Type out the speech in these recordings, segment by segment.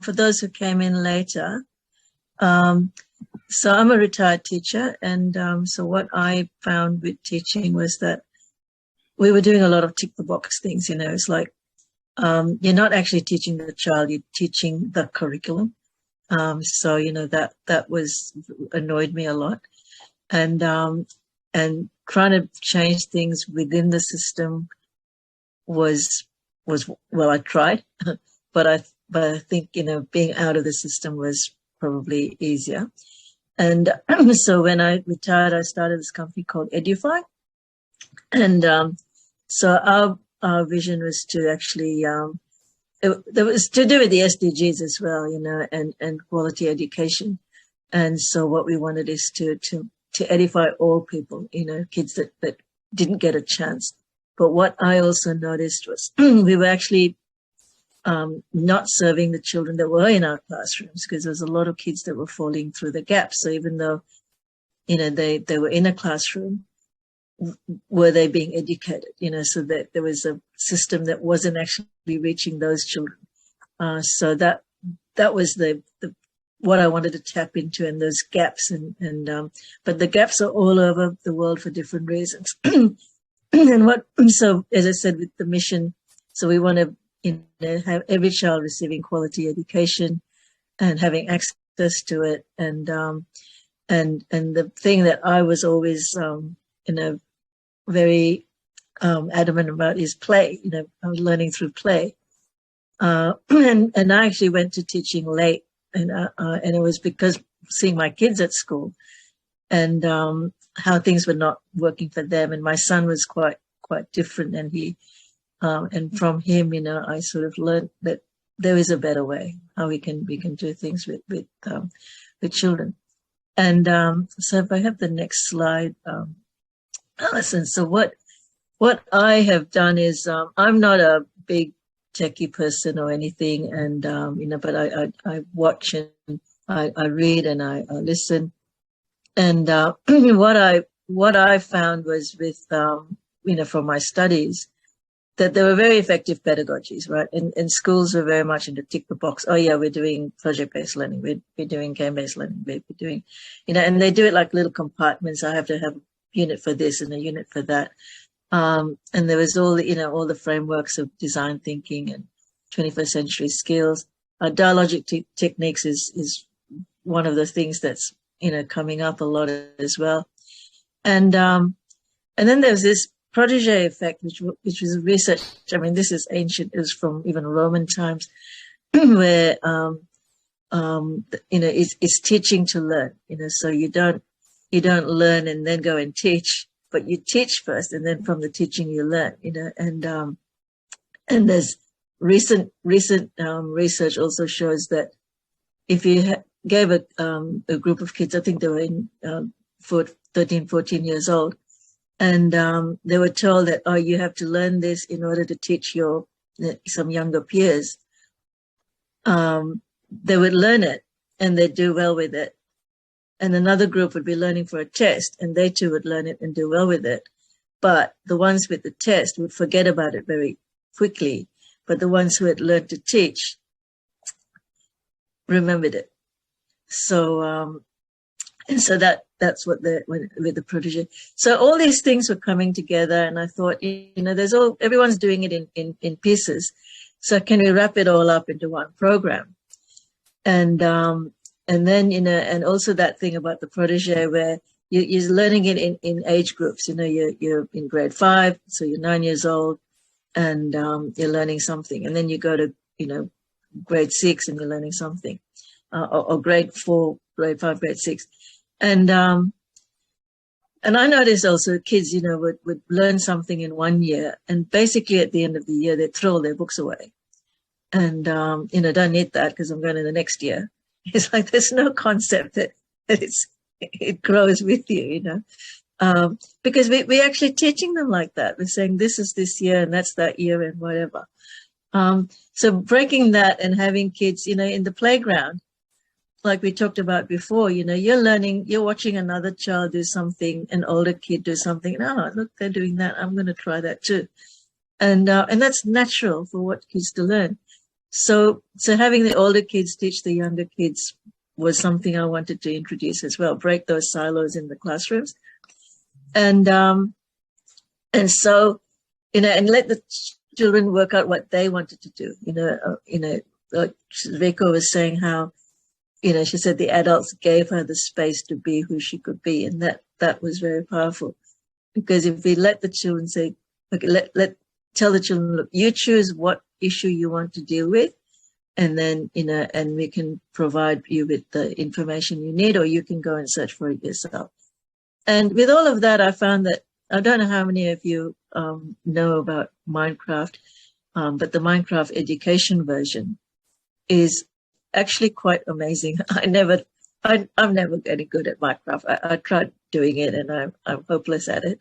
for those who came in later, so I'm a retired teacher, and so what I found with teaching was that we were doing a lot of tick-the-box things. It's like you're not actually teaching the child; you're teaching the curriculum. So that was annoyed me a lot, and trying to change things within the system was well, I tried, but I think being out of the system was probably easier. And so when I retired, I started this company called Edu-fy, and so our vision was to actually it was to do with the SDGs as well, and quality education. And so what we wanted is to edify all people, kids that didn't get a chance. But what I also noticed was we were actually not serving the children that were in our classrooms, because there was a lot of kids that were falling through the gaps. So even though, they were in a classroom, were they being educated? So that there was a system that wasn't actually reaching those children. So that was the what I wanted to tap into, and those gaps, but the gaps are all over the world for different reasons. So as I said, with the mission, so we want to have every child receiving quality education and having access to it, and the thing that I was always very adamant about is play. I was learning through play, and I actually went to teaching late, and it was because seeing my kids at school and how things were not working for them, and my son was quite different, and he and from him, I sort of learned that there is a better way how we can do things with children. And so if I have the next slide, Alison. So what I have done is I'm not a big techie person or anything, and but I watch and I read and I listen, and what I found was with from my studies, that there were very effective pedagogies, right? And schools were very much into tick the box. Oh yeah, we're doing project-based learning. We're doing game-based learning. We're doing, and they do it like little compartments. I have to have a unit for this and a unit for that. And there was all the frameworks of design thinking and 21st century skills. Dialogic techniques is one of the things that's, coming up a lot as well. And then there's this protege effect, which was research. I mean, this is ancient. It was from even Roman times, where it's teaching to learn. So you don't learn and then go and teach, but you teach first, and then from the teaching you learn. And there's recent research also shows that if you gave a group of kids, I think they were in 13, 14 years old, and they were told that, you have to learn this in order to teach some younger peers. They would learn it and they'd do well with it. And another group would be learning for a test, and they too would learn it and do well with it. But the ones with the test would forget about it very quickly. But the ones who had learned to teach remembered it. So, and so that's what with the protege. So all these things were coming together, and I thought, everyone's doing it in pieces. So can we wrap it all up into one program? And then, and also that thing about the protege where you're learning it in age groups. You're in grade 5, so you're 9 years old, and you're learning something. And then you go to, grade 6 and you're learning something, or grade 4, grade 5, grade 6. And I noticed also kids, would learn something in 1 year, and basically at the end of the year, they'd throw their books away. And, don't need that because I'm going to the next year. It's like there's no concept that it grows with you, because we're actually teaching them like that. We're saying this is this year and that's that year and whatever. So breaking that and having kids, in the playground, like we talked about before, you're learning, you're watching another child do something, an older kid do something. Oh, look, they're doing that. I'm going to try that too. And that's natural for what kids to learn. So having the older kids teach the younger kids was something I wanted to introduce as well, break those silos in the classrooms. And so, and let the children work out what they wanted to do. Like Rico was saying how, she said the adults gave her the space to be who she could be. And that was very powerful, because if we let the children say, okay, tell the children, look, you choose what issue you want to deal with. And then, and we can provide you with the information you need, or you can go and search for it yourself. And with all of that, I found that, I don't know how many of you know about Minecraft, but the Minecraft education version is actually quite amazing. I'm never getting good at Minecraft. I tried doing it and I'm hopeless at it.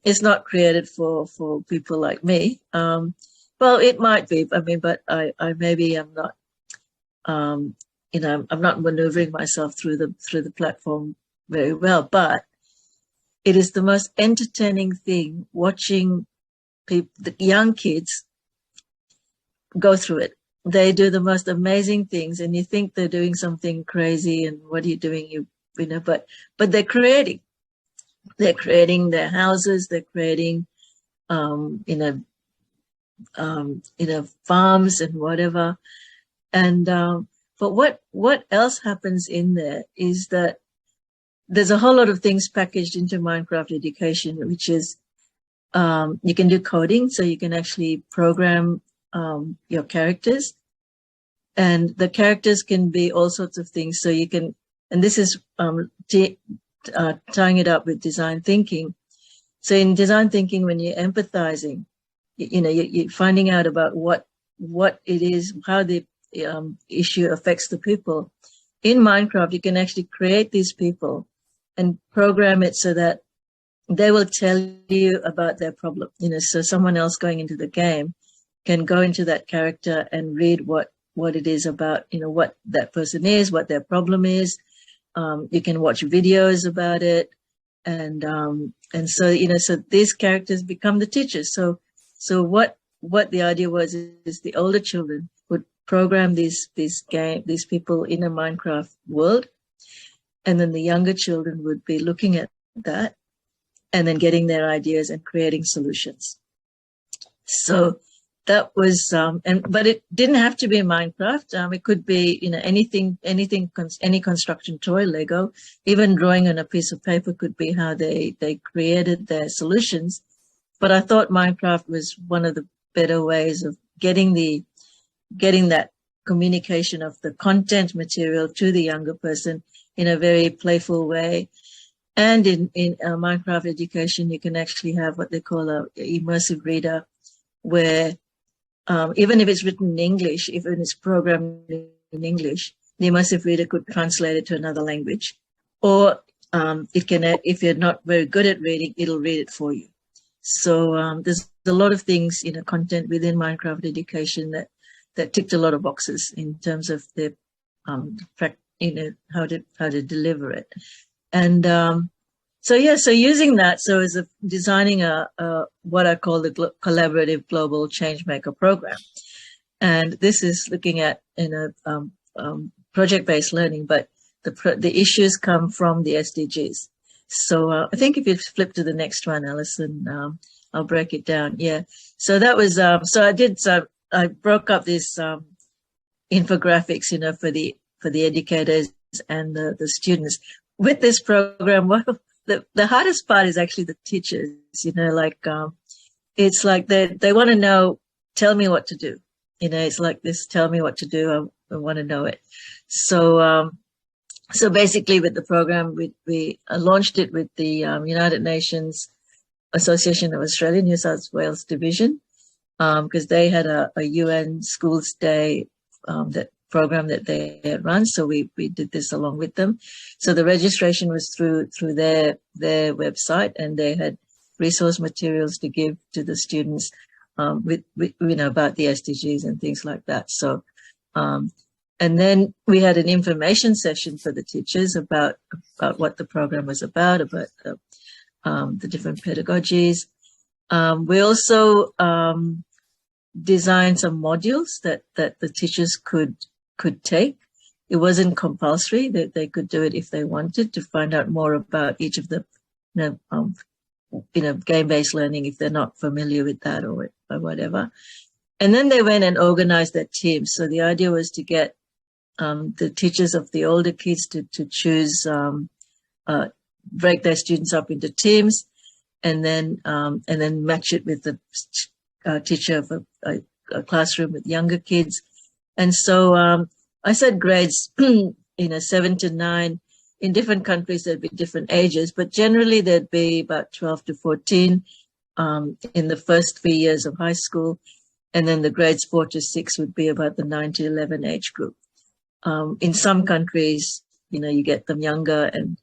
It's not created for people like me. Well, it might be. I mean, but I maybe I'm not. I'm not maneuvering myself through the platform very well. But it is the most entertaining thing watching the young kids go through it. They do the most amazing things, and you think they're doing something crazy. And what are you doing? But they're creating. They're creating their houses. They're creating, farms and whatever. And but what else happens in there is that there's a whole lot of things packaged into Minecraft education, which is you can do coding, so you can actually program your characters, and the characters can be all sorts of things. So you can, and this is tying it up with design thinking. So in design thinking, when you're empathizing, you're finding out about what it is, how the issue affects the people. In Minecraft, you can actually create these people and program it so that they will tell you about their problem. So someone else going into the game can go into that character and read what it is about, what that person is, what their problem is. You can watch videos about it. And so, so these characters become the teachers. So what the idea was is the older children would program these people in a Minecraft world, and then the younger children would be looking at that and then getting their ideas and creating solutions. So that was, but it didn't have to be Minecraft. It could be, anything, any construction toy, Lego, even drawing on a piece of paper could be how they created their solutions. But I thought Minecraft was one of the better ways of getting that communication of the content material to the younger person in a very playful way. And in Minecraft education, you can actually have what they call a immersive reader, where even if it's written in English, even it's programmed in English, the immersive reader could translate it to another language. Or it can, if you're not very good at reading, it'll read it for you. So there's a lot of things, content within Minecraft education that ticked a lot of boxes in terms of the how to deliver it. And so using that, so as designing a what I call the collaborative global Changemaker program, and this is looking at project-based learning, but the issues come from the SDGs. So I think if you flip to the next one, Alison, I'll break it down. Yeah. So that was I broke up this infographics, for the educators and the students. With this program, the hardest part is actually the teachers. It's like they want to know, tell me what to do. It's like this, tell me what to do. I want to know it. So basically with the program, we launched it with the United Nations Association of Australia, New South Wales Division, because they had a UN Schools Day that program that they had run. So we did this along with them. So the registration was through their website, and they had resource materials to give to the students with about the SDGs and things like that. So and then we had an information session for the teachers about what the program was about the different pedagogies. We also design some modules that the teachers could take. It wasn't compulsory, that they could do it if they wanted, to find out more about each of the game-based learning if they're not familiar with that or whatever. And then they went and organized their teams. So the idea was to get the teachers of the older kids to choose, break their students up into teams, and then match it with the teacher of a classroom with younger kids. And so I said grades, 7 to 9. In different countries, there'd be different ages, but generally there'd be about 12 to 14 in the first 3 years of high school. And then the grades 4 to 6 would be about the 9 to 11 age group. In some countries, you get them younger, and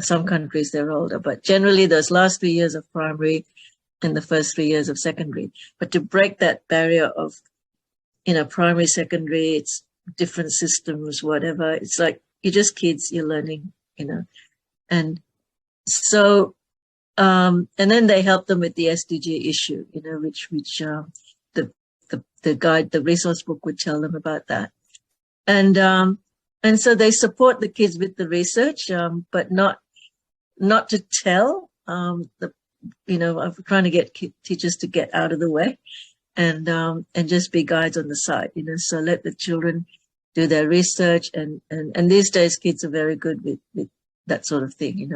some countries they're older, but generally those last 3 years of primary and the first 3 years of secondary. But to break that barrier of, primary, secondary, it's different systems, whatever. It's like, you're just kids, you're learning, and so, and then they help them with the SDG issue, which the guide, the resource book would tell them about that. And so they support the kids with the research, but not to tell, I'm trying to get teachers to get out of the way and just be guides on the side, so let the children do their research. And these days kids are very good with that sort of thing,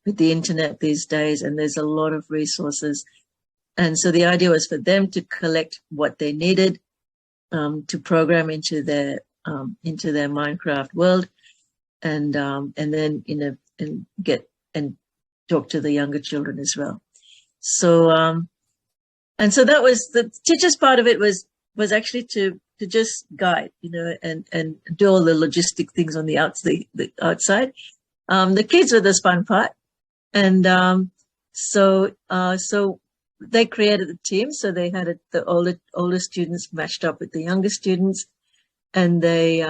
with the internet these days, and there's a lot of resources. And so the idea was for them to collect what they needed to program into their Minecraft world, and then and get and talk to the younger children as well. So and so that was the teachers part of it, was actually to just guide, and do all the logistic things on the outside. The kids were the fun part, and so they created a team. So they had the older students matched up with the younger students, and they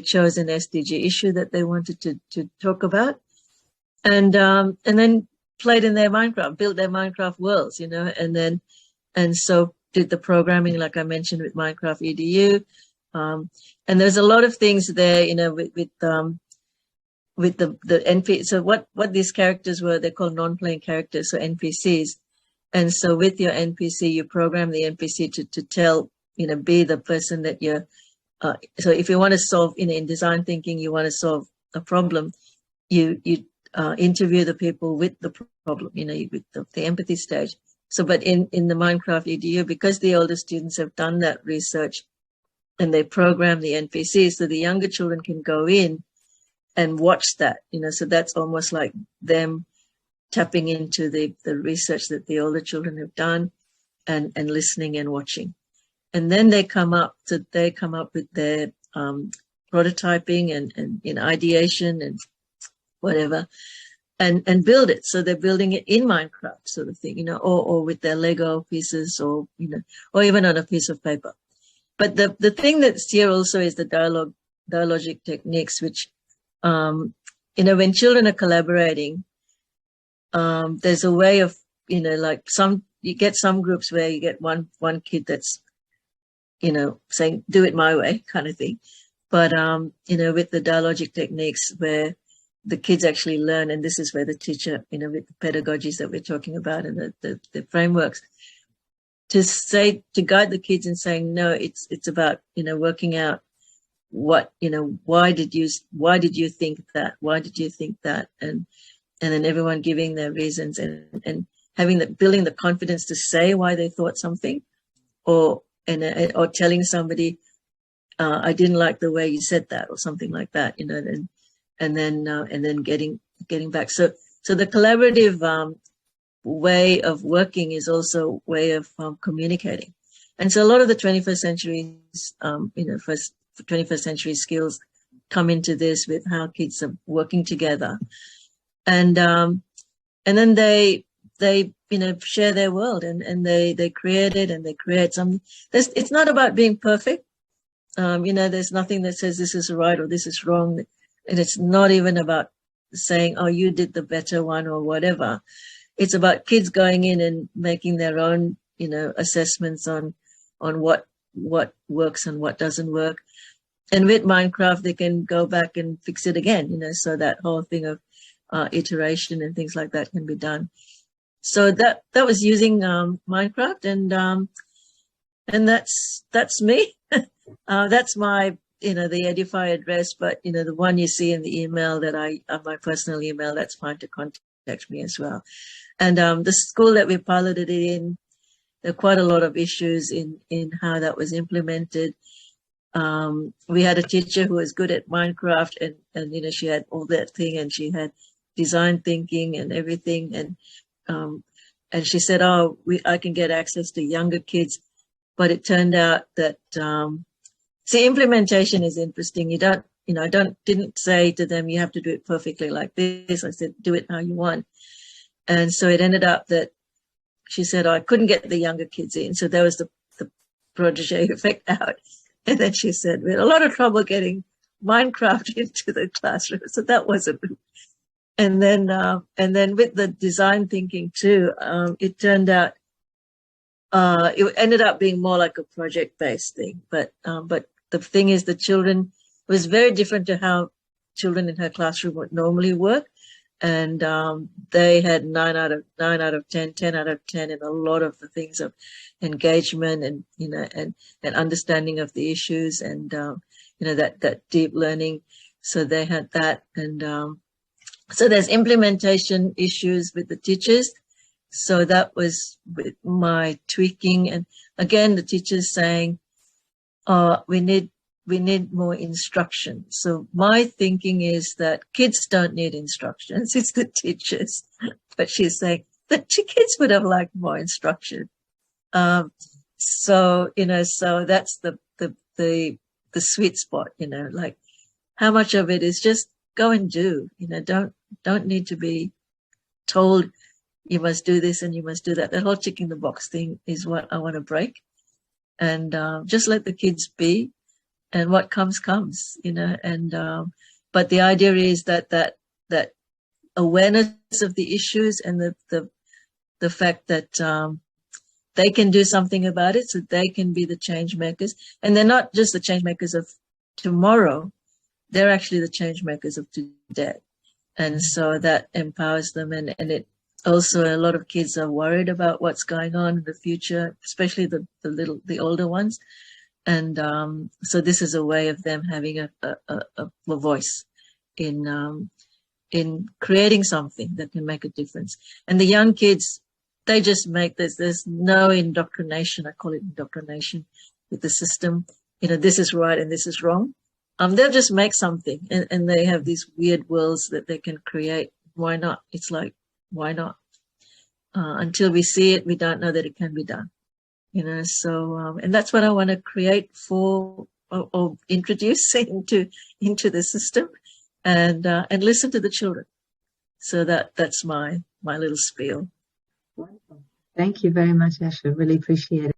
chose an SDG issue that they wanted to talk about, and then played in their Minecraft, built their Minecraft worlds, and so did the programming, like I mentioned, with Minecraft Edu. And there's a lot of things there, with the NPC. So what these characters were, they're called non-playing characters, so NPCs. And so with your NPC, you program the NPC to tell, be the person that you're, so if you want to solve, in design thinking, you want to solve a problem, you interview the people with the problem, with the empathy stage. So, but in the Minecraft EDU, because the older students have done that research and they program the NPCs, so the younger children can go in and watch that, so that's almost like them tapping into the research that the older children have done, and listening and watching. And then they come up with their prototyping and ideation and whatever, and build it. So they're building it in Minecraft, sort of thing, or with their Lego pieces, or or even on a piece of paper. But the thing that's here also is the dialogic techniques, which when children are collaborating, there's a way of, like you get some groups where you get one kid that's, saying, do it my way kind of thing. But, with the dialogic techniques where the kids actually learn, and this is where the teacher, with the pedagogies that we're talking about and the frameworks, to guide the kids in saying, no, it's about, working out what, why did you think that? Why did you think that? And then everyone giving their reasons, and building the confidence to say why they thought something, or telling somebody, I didn't like the way you said that, or something like that, and then getting back. So the collaborative way of working is also a way of communicating. And so a lot of the 21st century, 21st century skills come into this, with how kids are working together. And then they share their world, and they create it, and they create something. It's not about being perfect. There's nothing that says this is right or this is wrong. And it's not even about saying, oh, you did the better one or whatever. It's about kids going in and making their own, assessments on what works and what doesn't work. And with Minecraft, they can go back and fix it again, so that whole thing of iteration and things like that can be done. So that was using Minecraft, and that's me. That's my the Edu-fy address, but the one you see in the email that my personal email, that's fine to contact me as well. And the school that we piloted it in, there are quite a lot of issues in how that was implemented. We had a teacher who was good at Minecraft, and she had all that thing, and she had design thinking and everything, and she said, I can get access to younger kids. But it turned out that implementation is interesting. You don't didn't say to them you have to do it perfectly like this. I said do it how you want. And so it ended up that she said, I couldn't get the younger kids in, so there was the protege effect out. And then she said, we had a lot of trouble getting Minecraft into the classroom, so that wasn't. And then with the design thinking too, it turned out it ended up being more like a project-based thing. But the thing is, the children, it was very different to how children in her classroom would normally work. And they had 9 out of 10, 10 out of 10 in a lot of the things of engagement and and understanding of the issues, and that deep learning. So they had that, and so there's implementation issues with the teachers. So that was with my tweaking, and again the teachers saying, we need more instruction. So my thinking is that kids don't need instructions, it's the teachers. But she's saying the kids would have liked more instruction. So so that's the sweet spot, like how much of it is just go and do, don't need to be told you must do this and you must do that. That whole ticking the box thing is what I want to break, and just let the kids be. And what comes, and but the idea is that awareness of the issues, and the fact that they can do something about it, so they can be the change makers. And they're not just the change makers of tomorrow, they're actually the change makers of today. And so that empowers them, and it also, a lot of kids are worried about what's going on in the future, especially the older ones. And so this is a way of them having a voice in creating something that can make a difference. And the young kids, they just make this. There's no indoctrination. I call it indoctrination with the system. This is right and this is wrong. They'll just make something, and they have these weird worlds that they can create. Why not? It's like, why not? Until we see it, we don't know that it can be done. So and that's what I want to create for or introduce into the system, and listen to the children. So that's my little spiel. Wonderful. Thank you very much, Asha. Really appreciate it.